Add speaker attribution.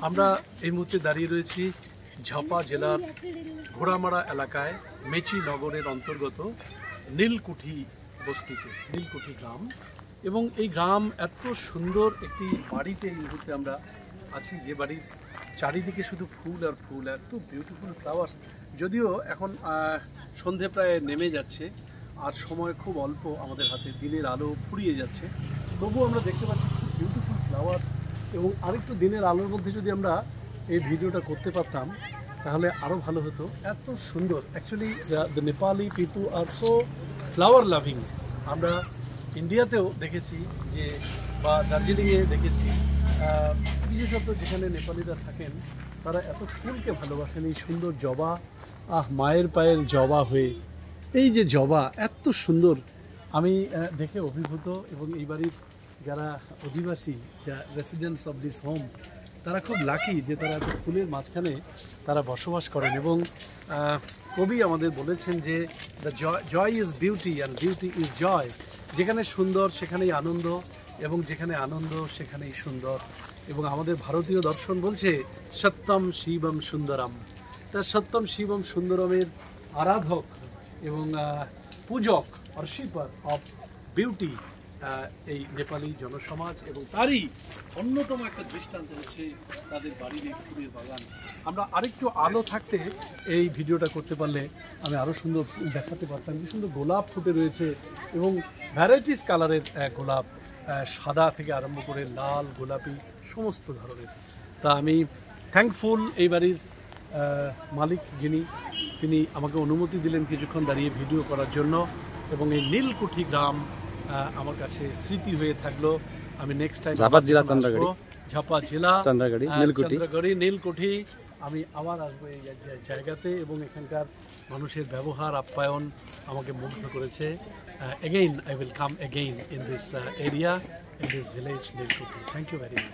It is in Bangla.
Speaker 1: আমরা এই মুহূর্তে দাঁড়িয়ে রয়েছি ঝাপা জেলার ঘোড়ামারা এলাকায় মেচি নগরের অন্তর্গত নীলকুঠি বস্তিতে, নীলকুঠি গ্রাম। এবং এই গ্রাম এত সুন্দর একটি বাড়িতে এই মুহূর্তে আমরা আছি, যে বাড়ির চারিদিকে শুধু ফুল আর ফুল, এত বিউটিফুল ফ্লাওয়ার্স। যদিও এখন সন্ধে প্রায় নেমে যাচ্ছে আর সময় খুব অল্প আমাদের হাতে, দিনের আলো ফুরিয়ে যাচ্ছে, তবুও আমরা দেখতে পাচ্ছি খুব বিউটিফুল ফ্লাওয়ার্স। এবং আরেকটু দিনের আলোর মধ্যে যদি আমরা এই ভিডিওটা করতে পারতাম তাহলে আরও ভালো হতো। এত সুন্দর। Actually the Nepali people are so flower loving. আমরা ইন্ডিয়াতেও দেখেছি যে, বা দার্জিলিংয়ে দেখেছি, বিশেষত যেখানে নেপালিরা থাকেন তারা এত ফুলকে ভালোবাসেন। এই সুন্দর জবা, মায়ের পায়ের জবা হয়ে, এই যে জবা এত সুন্দর, আমি দেখে অভিভূত। এবং এই বাড়ির যারা অধিবাসী, যা রেসিডেন্টস অফ দিস হোম, তারা খুব লাকি যে তারা এত ফুলের মাঝখানে তারা বসবাস করেন। এবং কবি আমাদের বলেছেন যে the joy is beauty and beauty is joy. যেখানে সুন্দর সেখানেই আনন্দ, এবং যেখানে আনন্দ সেখানেই সুন্দর। এবং আমাদের ভারতীয় দর্শন বলছে সত্যম শিবম সুন্দরম। তা সত্যম শিবম সুন্দরমের আরাধক এবং পূজক, অর্শিপার অফ বিউটি এই নেপালি জনসমাজ। এবং তারই অন্যতম একটা দৃষ্টান্ত হচ্ছে তাদের বাড়ির এই ফুলের বাগান। আমরা আরেকটু আলো থাকতে এই ভিডিওটা করতে পারলে আমি আরও সুন্দর ফুল দেখাতে পারতাম। কি সুন্দর গোলাপ ফুটে রয়েছে, এবং ভ্যারাইটিস কালারের গোলাপ, সাদা থেকে আরম্ভ করে লাল, গোলাপি, সমস্ত ধরনের। তা আমি থ্যাঙ্কফুল এই বাড়ির মালিক যিনি, তিনি আমাকে অনুমতি দিলেন কিছুক্ষণ দাঁড়িয়ে ভিডিও করার জন্য। এবং এই নীলকুঠি গ্রাম আমার কাছে স্মৃতি হয়ে থাকলো। আমি নেক্সট টাইম ঝাপা জেলা চন্দ্রগড়ি নীলকুঠি আমি আবার আসবো এই জায়গাতে। এবং এখানকার মানুষের ব্যবহার, আপ্যায়ন আমাকে মুগ্ধ করেছে। Again I will come again in this area, in this village Nilkuti. Thank you very much.